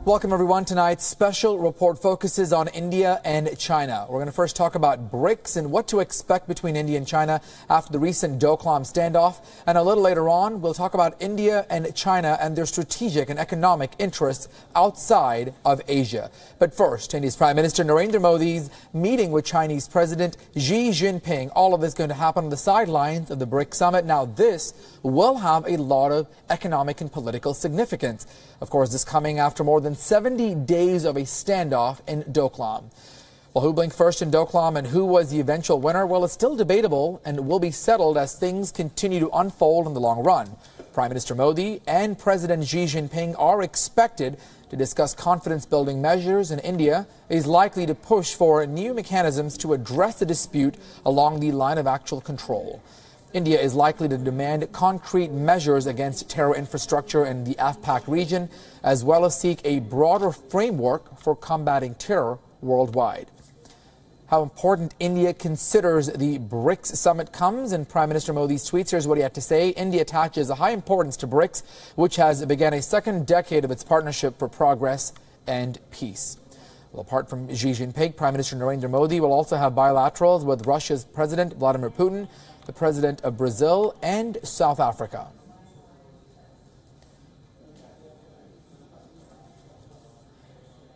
Welcome everyone. Tonight's special report focuses on India and China. We're going to first talk about BRICS and what to expect between India and China after the recent Doklam standoff. And a little later on, we'll talk about India and China and their strategic and economic interests outside of Asia. But first, India's Prime Minister Narendra Modi's meeting with Chinese President Xi Jinping. All of this going to happen on the sidelines of the BRICS summit. Now, this will have a lot of economic and political significance. Of course, this coming after more than 70 days of a standoff in Doklam. Well, who blinked first in Doklam and who was the eventual winner? Well, it's still debatable and will be settled as things continue to unfold in the long run. Prime Minister Modi and President Xi Jinping are expected to discuss confidence-building measures, and India is likely to push for new mechanisms to address the dispute along the line of actual control. India is likely to demand concrete measures against terror infrastructure in the AFPAC region, as well as seek a broader framework for combating terror worldwide. How important India considers the BRICS summit comes in Prime Minister Modi's tweets. Here's what he had to say. India attaches a high importance to BRICS, which has begun a second decade of its partnership for progress and peace. Well, apart from Xi Jinping, Prime Minister Narendra Modi will also have bilaterals with Russia's President Vladimir Putin, the President of Brazil, and South Africa.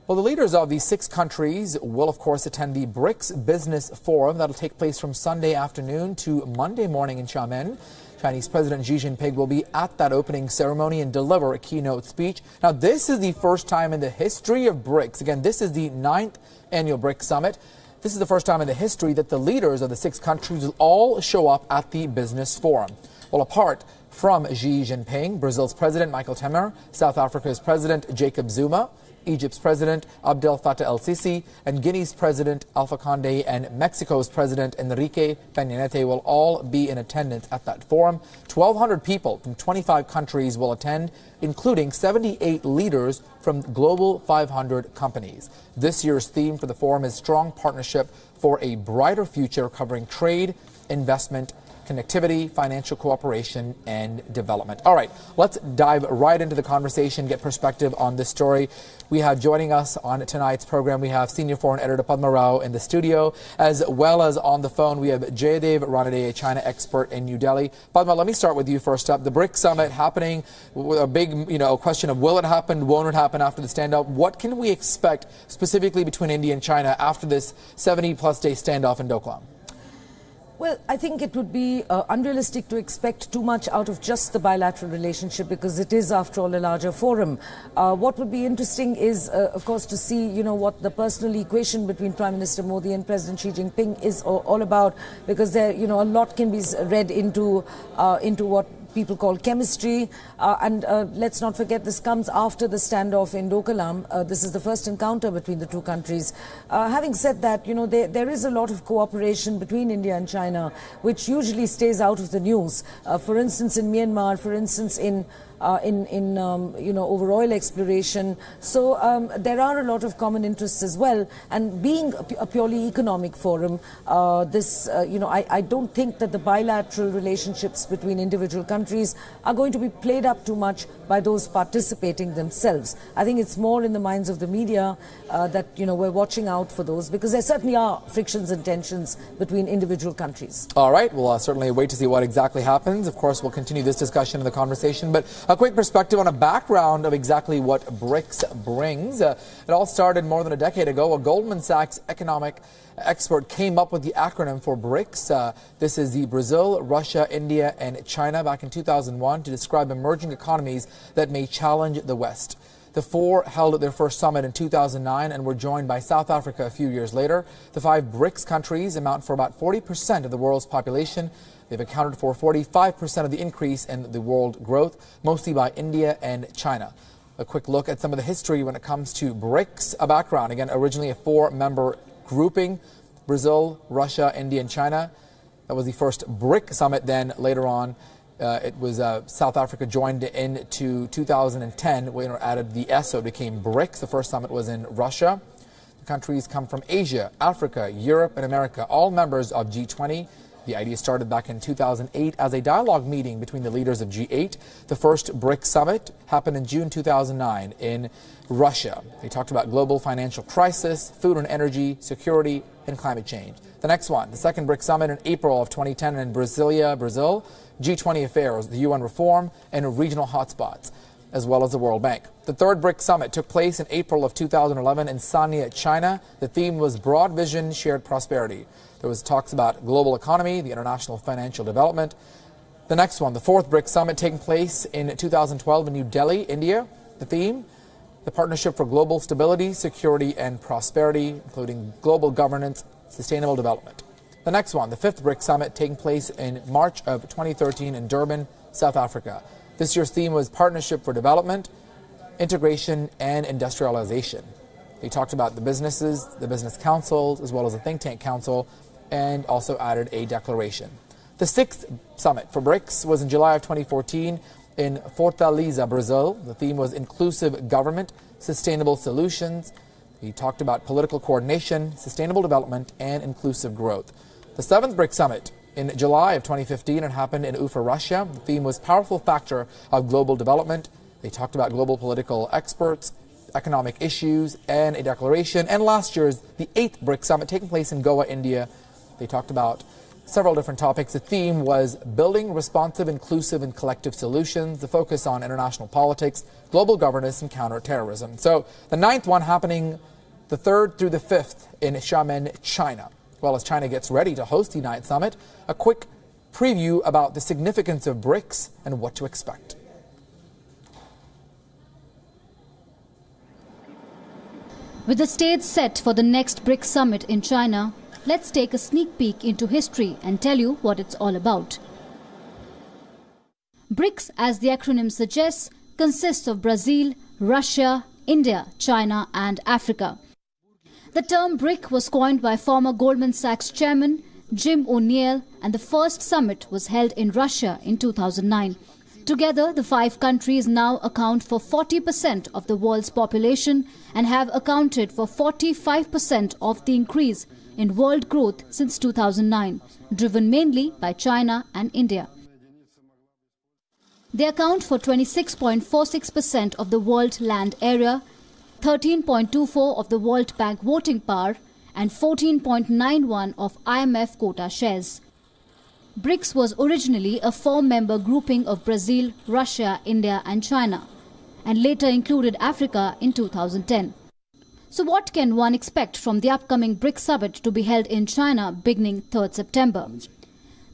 Well, the leaders of these 6 countries will, of course, attend the BRICS Business Forum. That'll take place from Sunday afternoon to Monday morning in Xiamen. Chinese President Xi Jinping will be at that opening ceremony and deliver a keynote speech. Now, this is the first time in the history of BRICS. Again, this is the 9th annual BRICS Summit. This is the first time in the history that the leaders of the 6 countries will all show up at the business forum. Well, apart from Xi Jinping, Brazil's President Michel Temer, South Africa's President Jacob Zuma, Egypt's President Abdel Fattah el-Sisi, and Guinea's President Alpha Conde and Mexico's President Enrique Peña Nieto will all be in attendance at that forum. 1,200 people from 25 countries will attend, including 78 leaders from global 500 companies. This year's theme for the forum is Strong Partnership for a Brighter Future, covering trade, investment, connectivity, financial cooperation, and development. All right, let's dive right into the conversation, get perspective on this story. We have joining us on tonight's program, we have Senior Foreign Editor Padma Rao in the studio, as well as on the phone, we have Jayadev Ranade, a China expert in New Delhi. Padma, let me start with you first up. The BRICS Summit happening, with a big question of will it happen, won't it happen after the standoff? What can we expect specifically between India and China after this 70-plus day standoff in Doklam? Well, I think it would be unrealistic to expect too much out of just the bilateral relationship, because it is, after all, a larger forum. What would be interesting is, of course, to see, what the personal equation between Prime Minister Modi and President Xi Jinping is all about, because there, a lot can be read into what people call chemistry, and let's not forget, this comes after the standoff in Doklam. This is the first encounter between the 2 countries. Having said that, there is a lot of cooperation between India and China, which usually stays out of the news. For instance, in Myanmar, for instance, in over oil exploration. So there are a lot of common interests as well. And being a purely economic forum, I don't think that the bilateral relationships between individual countries are going to be played up too much by those participating themselves. I think it's more in the minds of the media that, we're watching out for those, because there certainly are frictions and tensions between individual countries. All right. We'll certainly wait to see what exactly happens. Of course, we'll continue this discussion and the conversation, but a quick perspective on a background of exactly what BRICS brings. It all started more than a decade ago. A Goldman Sachs economic expert came up with the acronym for BRICS. This is the Brazil, Russia, India, and China back in 2001 to describe emerging economies that may challenge the West. The 4 held their first summit in 2009 and were joined by South Africa a few years later. The 5 BRICS countries amount for about 40% of the world's population. They've accounted for 45% of the increase in the world growth, mostly by India and China. A quick look at some of the history when it comes to BRICS. A background, again, originally a 4-member grouping: Brazil, Russia, India, and China. That was the first BRIC summit. Then later on, it was South Africa joined into 2010. We added the S, so it became BRICS. The first summit was in Russia. The countries come from Asia, Africa, Europe, and America, all members of G20. The idea started back in 2008 as a dialogue meeting between the leaders of G8. The first BRICS summit happened in June 2009 in Russia. They talked about global financial crisis, food and energy, security, and climate change. The next one, the second BRICS summit in April of 2010 in Brasilia, Brazil, G20 affairs, the UN reform, and regional hotspots, as well as the World Bank. The third BRICS summit took place in April of 2011 in Sanya, China. The theme was Broad Vision, Shared Prosperity. There was talks about global economy, the international financial development. The next one, the fourth BRICS summit taking place in 2012 in New Delhi, India. The theme, the Partnership for Global Stability, Security and Prosperity, including global governance, sustainable development. The next one, the fifth BRICS summit taking place in March of 2013 in Durban, South Africa. This year's theme was Partnership for Development, Integration and Industrialization. They talked about the businesses, the business councils, as well as the think tank council, and also added a declaration. The sixth summit for BRICS was in July of 2014 in Fortaleza, Brazil. The theme was Inclusive Government, Sustainable Solutions. He talked about political coordination, sustainable development, and inclusive growth. The seventh BRICS summit in July of 2015, it happened in Ufa, Russia. The theme was Powerful Factor of Global Development. They talked about global political experts, economic issues, and a declaration. And last year's, the eighth BRICS summit taking place in Goa, India. They talked about several different topics. The theme was Building Responsive, Inclusive, and Collective Solutions, the focus on international politics, global governance, and counterterrorism. So the ninth one happening the 3rd through the 5th in Xiamen, China. Well, as China gets ready to host the 9th summit, a quick preview about the significance of BRICS and what to expect. With the stage set for the next BRICS summit in China, let's take a sneak peek into history and tell you what it's all about. BRICS, as the acronym suggests, consists of Brazil, Russia, India, China and Africa. The term BRIC was coined by former Goldman Sachs chairman Jim O'Neill, and the first summit was held in Russia in 2009. Together, the 5 countries now account for 40% of the world's population and have accounted for 45% of the increase in world growth since 2009, driven mainly by China and India. They account for 26.46% of the world land area, 13.24% of the World Bank voting power, and 14.91% of IMF quota shares. BRICS was originally a 4-member grouping of Brazil, Russia, India and China, and later included Africa in 2010. So what can one expect from the upcoming BRICS summit to be held in China beginning 3rd September?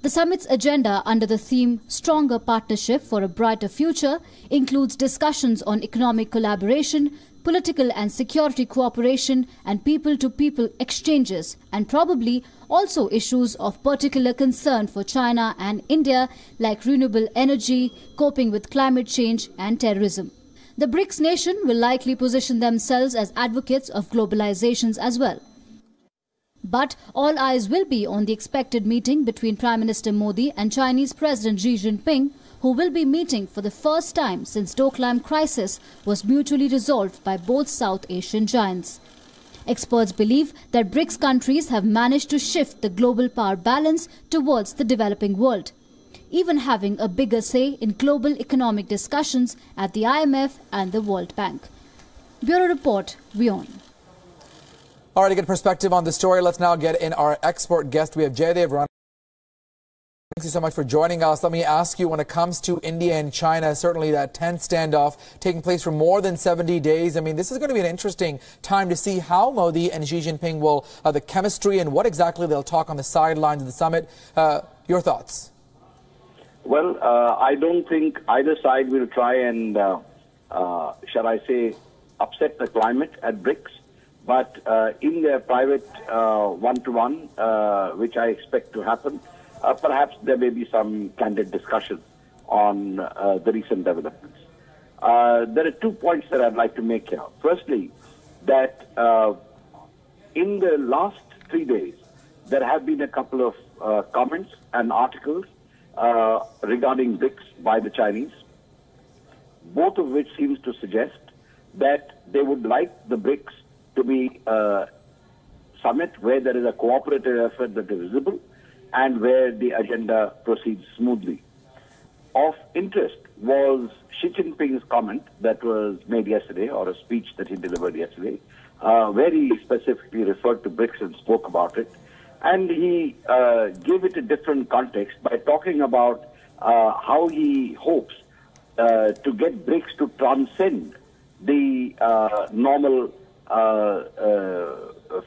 The summit's agenda under the theme Stronger Partnership for a Brighter Future includes discussions on economic collaboration, political and security cooperation and people-to-people exchanges, and probably also issues of particular concern for China and India like renewable energy, coping with climate change and terrorism. The BRICS nation will likely position themselves as advocates of globalizations as well. But all eyes will be on the expected meeting between Prime Minister Modi and Chinese President Xi Jinping, who will be meeting for the first time since Doklam crisis was mutually resolved by both South Asian giants. Experts believe that BRICS countries have managed to shift the global power balance towards the developing world, even having a bigger say in global economic discussions at the IMF and the World Bank. Bureau Report, WION. All right, to get perspective on the story, let's now get in our expert guest. We have Jaydev. Thank you so much for joining us. Let me ask you, when it comes to India and China, certainly that tense standoff taking place for more than 70 days. I mean, this is going to be an interesting time to see how Modi and Xi Jinping will, the chemistry and what exactly they'll talk on the sidelines of the summit. Your thoughts? Well, I don't think either side will try and, shall I say, upset the climate at BRICS. But in their private one-to-one, which I expect to happen, perhaps there may be some candid discussion on the recent developments. There are 2 points that I'd like to make here. Firstly, that in the last 3 days, there have been a couple of comments and articles regarding BRICS by the Chinese, both of which seems to suggest that they would like the BRICS to be a summit where there is a cooperative effort that is visible, and where the agenda proceeds smoothly. Of interest was Xi Jinping's comment that was made yesterday, or a speech that he delivered yesterday, where he specifically referred to BRICS and spoke about it. And he gave it a different context by talking about how he hopes to get BRICS to transcend the normal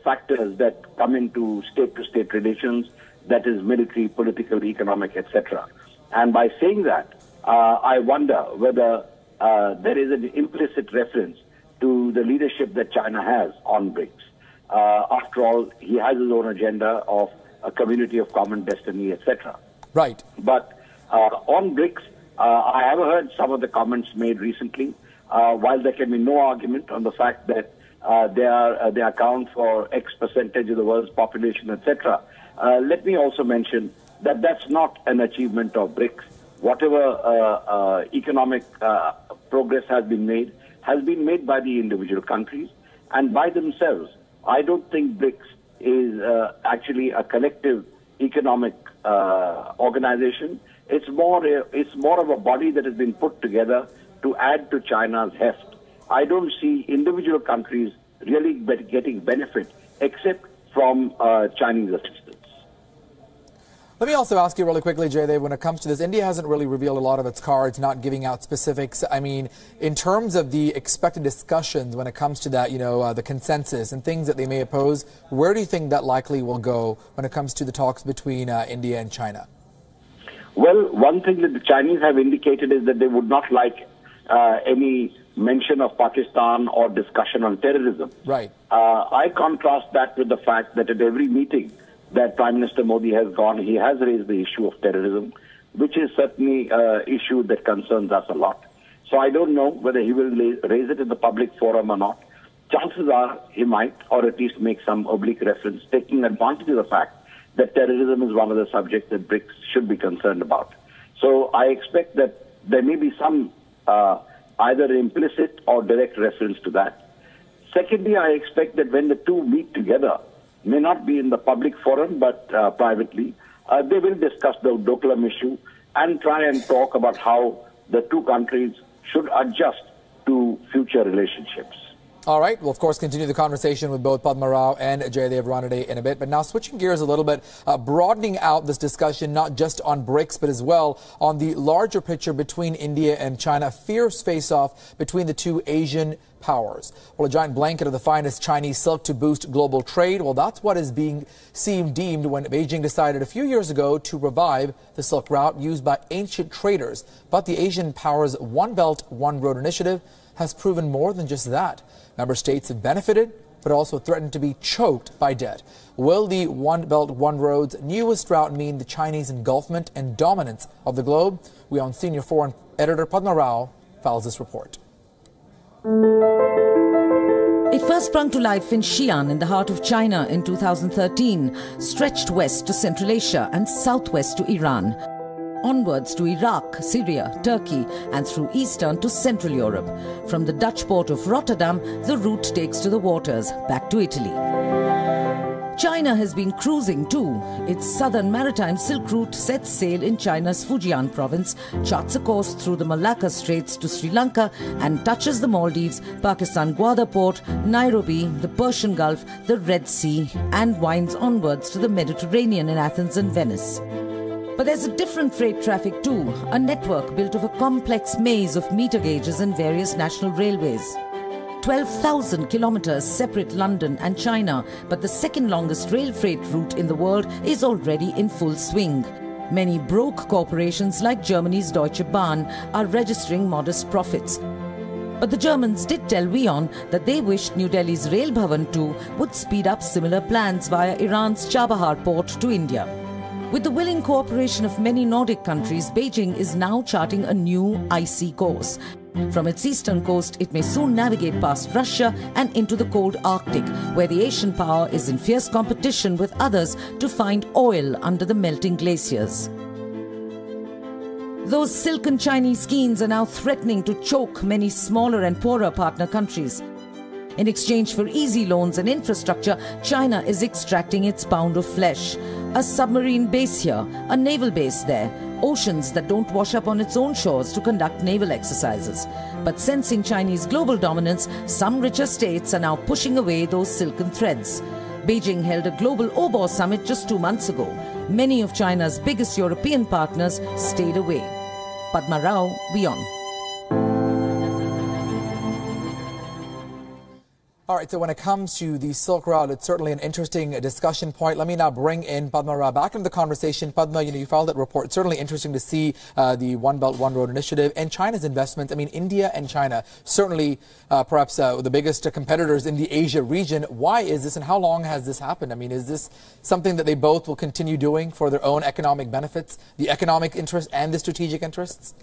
factors that come into state-to-state relations, that is military, political, economic, etc. And by saying that, I wonder whether there is an implicit reference to the leadership that China has on BRICS. After all, he has his own agenda of a community of common destiny, etc. Right. But on BRICS, I have heard some of the comments made recently. While there can be no argument on the fact that they account for X percentage of the world's population, etc., let me also mention that that's not an achievement of BRICS. Whatever economic progress has been made by the individual countries and by themselves. I don't think BRICS is actually a collective economic organization. It's more of a body that has been put together to add to China's heft. I don't see individual countries really getting benefit except from Chinese assistance. Let me also ask you really quickly, Jaydev, when it comes to this, India hasn't really revealed a lot of its cards, not giving out specifics. I mean, in terms of the expected discussions when it comes to that, the consensus and things that they may oppose, where do you think that likely will go when it comes to the talks between India and China? Well, one thing that the Chinese have indicated is that they would not like any mention of Pakistan or discussion on terrorism. Right. I contrast that with the fact that at every meeting that Prime Minister Modi has gone, he has raised the issue of terrorism, which is certainly an issue that concerns us a lot. So I don't know whether he will raise it in the public forum or not. Chances are he might, or at least make some oblique reference, taking advantage of the fact that terrorism is one of the subjects that BRICS should be concerned about. So I expect that there may be some either implicit or direct reference to that. Secondly, I expect that when the two meet together, may not be in the public forum, but privately, they will discuss the Doklam issue and try and talk about how the two countries should adjust to future relationships. All right. We'll, of course, continue the conversation with both Padma Rao and Jaydev Ranade in a bit. But now switching gears a little bit, broadening out this discussion, not just on BRICS, but as well on the larger picture between India and China, a fierce face-off between the two Asian powers. Well, a giant blanket of the finest Chinese silk to boost global trade. Well, that's what is being deemed when Beijing decided a few years ago to revive the Silk Route used by ancient traders. But the Asian powers' One Belt, One Road initiative has proven more than just that. Member states have benefited, but also threatened to be choked by debt. Will the One Belt, One Road's newest route mean the Chinese engulfment and dominance of the globe? WION senior foreign editor Padma Rao files this report. It first sprung to life in Xi'an in the heart of China in 2013, stretched west to Central Asia and southwest to Iran, onwards to Iraq, Syria, Turkey and through eastern to Central Europe. From the Dutch port of Rotterdam, the route takes to the waters, back to Italy. China has been cruising too. Its southern maritime Silk Route sets sail in China's Fujian province, charts a course through the Malacca Straits to Sri Lanka and touches the Maldives, Pakistan Gwadar Port, Nairobi, the Persian Gulf, the Red Sea and winds onwards to the Mediterranean in Athens and Venice. But there's a different freight traffic too, a network built of a complex maze of meter gauges and various national railways. 12,000 kilometers separate London and China, but the second longest rail freight route in the world is already in full swing. Many broke corporations like Germany's Deutsche Bahn are registering modest profits. But the Germans did tell WION that they wished New Delhi's Rail Bhavan too would speed up similar plans via Iran's Chabahar port to India. With the willing cooperation of many Nordic countries, Beijing is now charting a new icy course. From its eastern coast, it may soon navigate past Russia and into the cold Arctic, where the Asian power is in fierce competition with others to find oil under the melting glaciers. Those silken Chinese skeins are now threatening to choke many smaller and poorer partner countries. In exchange for easy loans and infrastructure, China is extracting its pound of flesh. A submarine base here, a naval base there, oceans that don't wash up on its own shores to conduct naval exercises. But sensing Chinese global dominance, some richer states are now pushing away those silken threads. Beijing held a global OBOR summit just 2 months ago. Many of China's biggest European partners stayed away. Padma Rao, WION. All right, so when it comes to the Silk Route, it's certainly an interesting discussion point. Let me now bring in Padma Rao back into the conversation. Padma, you filed that report. It's certainly interesting to see the One Belt, One Road initiative and China's investments. I mean, India and China, certainly perhaps the biggest competitors in the Asia region. Why is this and how long has this happened? I mean, is this something that they both will continue doing for their own economic benefits, the economic interests and the strategic interests?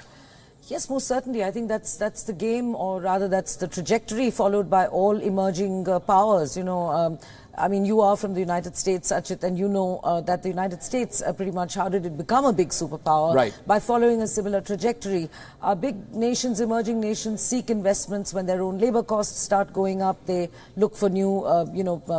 Yes, most certainly. I think that's the game, or rather that's the trajectory followed by all emerging powers. I mean, you are from the United States, Achit, and you know that the United States pretty much, how did it become a big superpower? Right. By following a similar trajectory. Big nations, emerging nations seek investments when their own labor costs start going up. They look for new,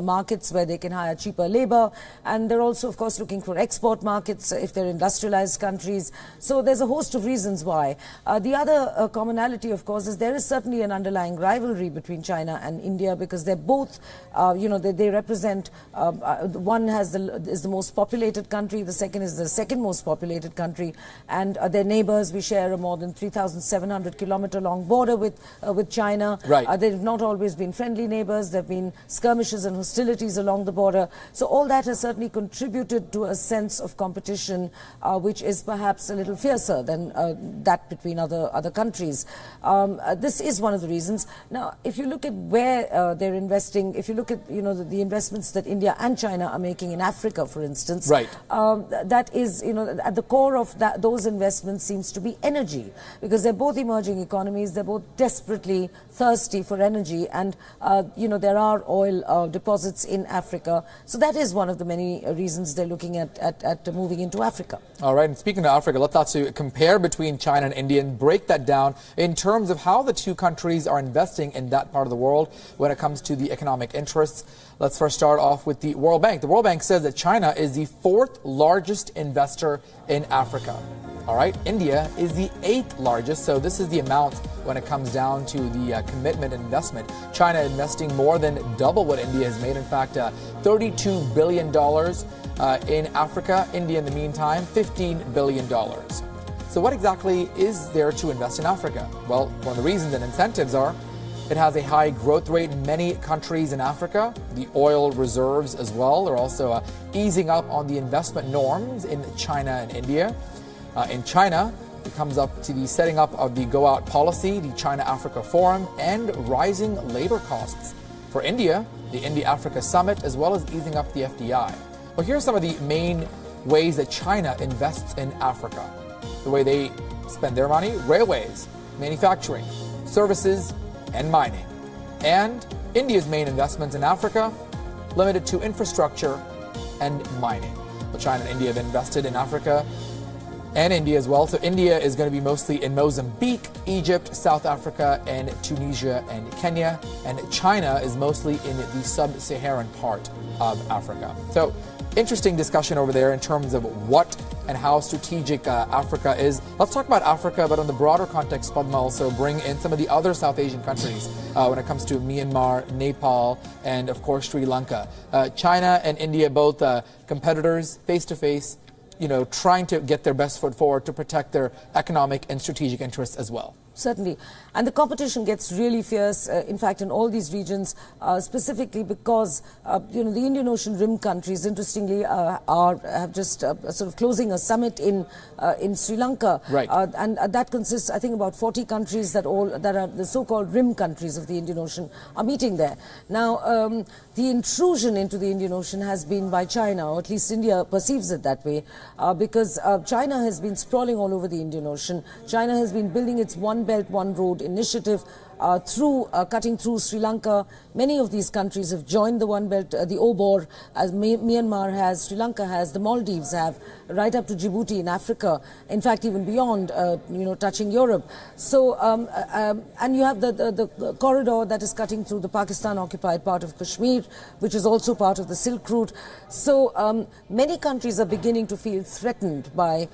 markets where they can hire cheaper labor. And they're also, of course, looking for export markets if they're industrialized countries. So there's a host of reasons why. The other commonality, of course, is there is certainly an underlying rivalry between China and India because they're both, they represent one is the most populated country, the second is the second most populated country, and they're neighbors. We share a more than 3,700 kilometer long border with China. Right. They've not always been friendly neighbors. There have been skirmishes and hostilities along the border. So all that has certainly contributed to a sense of competition, which is perhaps a little fiercer than that between other countries. This is one of the reasons. Now, if you look at where they're investing, if you look at the investments that India and China are making in Africa, for instance, right. That is, at the core of those investments seems to be energy, because they're both emerging economies, they're both desperately thirsty for energy, and there are oil deposits in Africa. So that is one of the many reasons they're looking at moving into Africa. All right, and speaking of Africa, let's actually compare between China and India and break that down in terms of how the two countries are investing in that part of the world when it comes to the economic interests. Let's first start off with the World Bank. The World Bank says that China is the 4th largest investor in Africa. All right, India is the 8th largest, so this is the amount when it comes down to the commitment and investment. China investing more than double what India has made. In fact, $32 billion in Africa. India, in the meantime, $15 billion. So what exactly is there to invest in Africa? Well, one of the reasons and incentives are it has a high growth rate in many countries in Africa. The oil reserves as well are also easing up on the investment norms in China and India. In China, it comes up to the setting up of the Go Out policy, the China-Africa Forum, and rising labor costs. For India, the India-Africa Summit, as well as easing up the FDI. Well, here are some of the main ways that China invests in Africa. The way they spend their money: railways, manufacturing, services, and mining. And India's main investments in Africa limited to infrastructure and mining. Well, China and India have invested in Africa and India as well. So India is going to be mostly in Mozambique, Egypt, South Africa, and Tunisia and Kenya. And China is mostly in the sub-Saharan part of Africa. So interesting discussion over there in terms of what and how strategic Africa is. Let's talk about Africa, but in the broader context, Padma, also bring in some of the other South Asian countries when it comes to Myanmar, Nepal, and of course Sri Lanka. China and India, both competitors, face to face, trying to get their best foot forward to protect their economic and strategic interests as well. Certainly. And the competition gets really fierce, in fact, in all these regions, specifically because, the Indian Ocean Rim countries, interestingly, have just sort of closing a summit in Sri Lanka. Right. And that consists, I think, about 40 countries that are the so-called rim countries of the Indian Ocean are meeting there. Now, the intrusion into the Indian Ocean has been by China, or at least India perceives it that way, because China has been sprawling all over the Indian Ocean. China has been building its One Belt, One Road initiative cutting through Sri Lanka. Many of these countries have joined the One Belt, the OBOR, as Myanmar has, Sri Lanka has, the Maldives have, right up to Djibouti in Africa, in fact even beyond, touching Europe. So, and you have the corridor that is cutting through the Pakistan-occupied part of Kashmir, which is also part of the Silk Route. So many countries are beginning to feel threatened by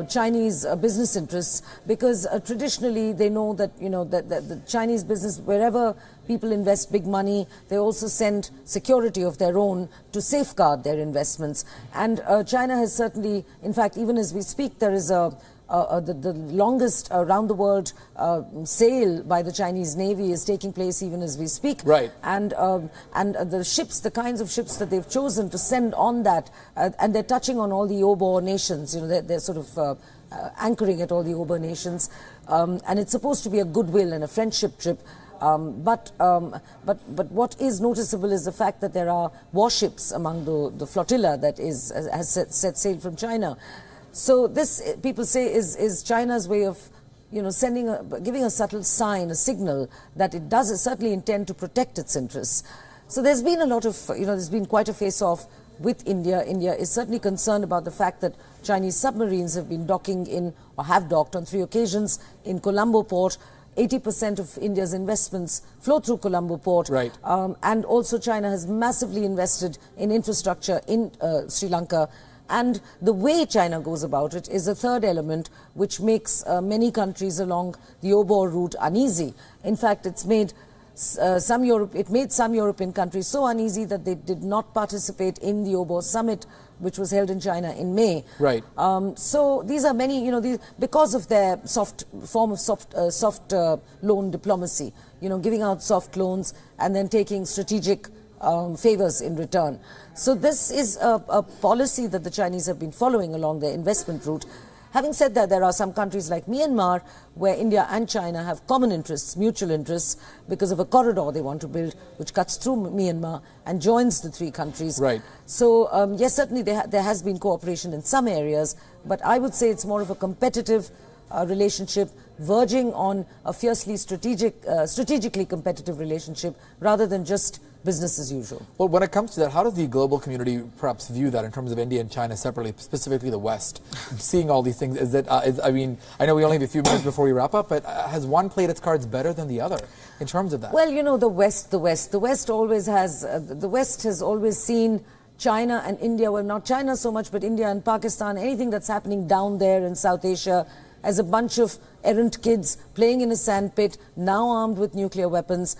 Chinese business interests, because traditionally they know that, that the Chinese business, wherever people invest big money, they also send security of their own to safeguard their investments. And China has certainly, in fact, even as we speak, there is the longest round-the-world sail by the Chinese Navy is taking place even as we speak. Right. And the ships, the kinds of ships that they've chosen to send on that, and they're touching on all the OBOR nations. They're sort of anchoring at all the OBOR nations, and it's supposed to be a goodwill and a friendship trip. But what is noticeable is the fact that there are warships among the flotilla that has set sail from China. So this, people say, is China's way of, giving a subtle sign, a signal that it does certainly intend to protect its interests. So there's been a lot of, there's been quite a face-off with India. India is certainly concerned about the fact that Chinese submarines have been docking in, or have docked on 3 occasions in Colombo port. 80% of India's investments flow through Colombo port. Right. And also China has massively invested in infrastructure in Sri Lanka. And the way China goes about it is a third element which makes many countries along the OBOR route uneasy. In fact, it's made some European countries so uneasy that they did not participate in the OBOR summit, which was held in China in May. Right. So these are many, because of their soft loan diplomacy, giving out soft loans and then taking strategic favors in return. So this is a policy that the Chinese have been following along their investment route. Having said that, there are some countries like Myanmar where India and China have common interests, mutual interests, because of a corridor they want to build which cuts through Myanmar and joins the 3 countries. Right. So yes, certainly there has been cooperation in some areas, but I would say it's more of a competitive relationship verging on a fiercely strategically competitive relationship rather than just business as usual. Well, when it comes to that, how does the global community perhaps view that in terms of India and China separately, specifically the West? Seeing all these things, I mean, I know we only have a few minutes before we wrap up, but has one played its cards better than the other in terms of that? Well, the West always has, the West has always seen China and India, well, not China so much, but India and Pakistan, anything that's happening down there in South Asia, as a bunch of errant kids playing in a sandpit, now armed with nuclear weapons.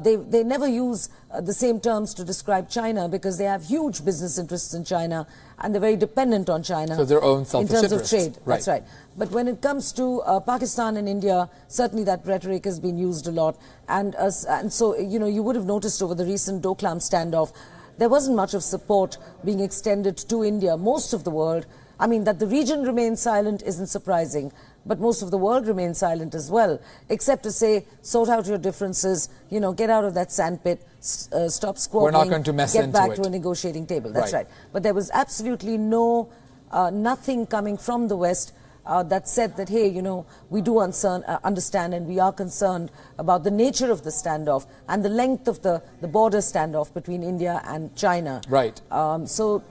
They never use the same terms to describe China because they have huge business interests in China and they're very dependent on China. So their own selfish in terms interests. of trade. Right. That's right. But when it comes to Pakistan and India, certainly that rhetoric has been used a lot. And so, you would have noticed over the recent Doklam standoff, there wasn't much of support being extended to India. Most of the world, I mean, that the region remains silent isn't surprising, but most of the world remains silent as well, except to say, sort out your differences, get out of that sandpit, stop squabbling, we're not going to mess get into back it. to a negotiating table. That's right. But there was absolutely nothing coming from the West that said that, hey, we do understand and we are concerned about the nature of the standoff and the length of the border standoff between India and China. Right. So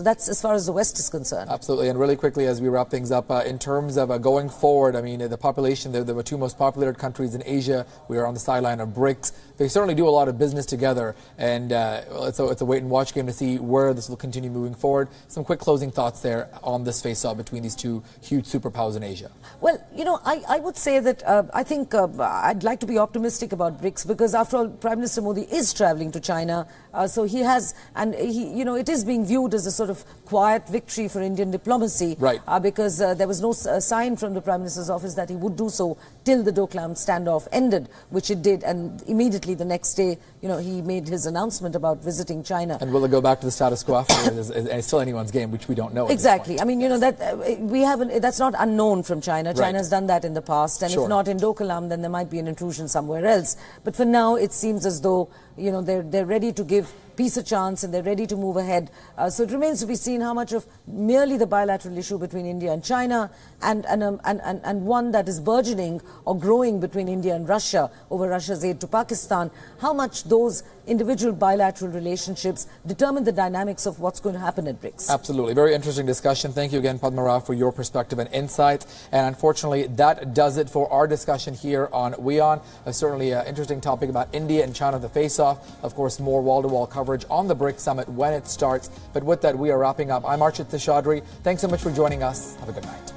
that's as far as the West is concerned. Absolutely. And really quickly, as we wrap things up, in terms of going forward, I mean, the population, they're the 2 most populated countries in Asia. We are on the sideline of BRICS. They certainly do a lot of business together, and it's a wait-and-watch game to see where this will continue moving forward. Some quick closing thoughts there on this face-off between these 2 huge superpowers in Asia. Well, I would say that I think I'd like to be optimistic about BRICS because, after all, Prime Minister Modi is traveling to China. So he has, and it is being viewed as a sort of quiet victory for Indian diplomacy. Right. Because there was no sign from the Prime Minister's office that he would do so till the Doklam standoff ended, which it did, and immediately the next day, he made his announcement about visiting China. And will it go back to the status quo afterwards? It's still anyone's game, which we don't know. Exactly. I mean, that we haven't. That's not unknown from China. Right. China has done that in the past, and if not in Doklam, then there might be an intrusion somewhere else. But for now, it seems as though you know, they're ready to give peace a chance and they're ready to move ahead. So it remains to be seen how much of merely the bilateral issue between India and China and one that is burgeoning or growing between India and Russia over Russia's aid to Pakistan, how much those individual bilateral relationships determine the dynamics of what's going to happen at BRICS. Absolutely. Very interesting discussion. Thank you again, Padma Rao, for your perspective and insight. And unfortunately, that does it for our discussion here on WION. Certainly an interesting topic about India and China, the face-off. Of course, more wall-to-wall coverage on the BRICS summit when it starts. But with that, we are wrapping up. I'm Archit Teshadri. Thanks so much for joining us. Have a good night.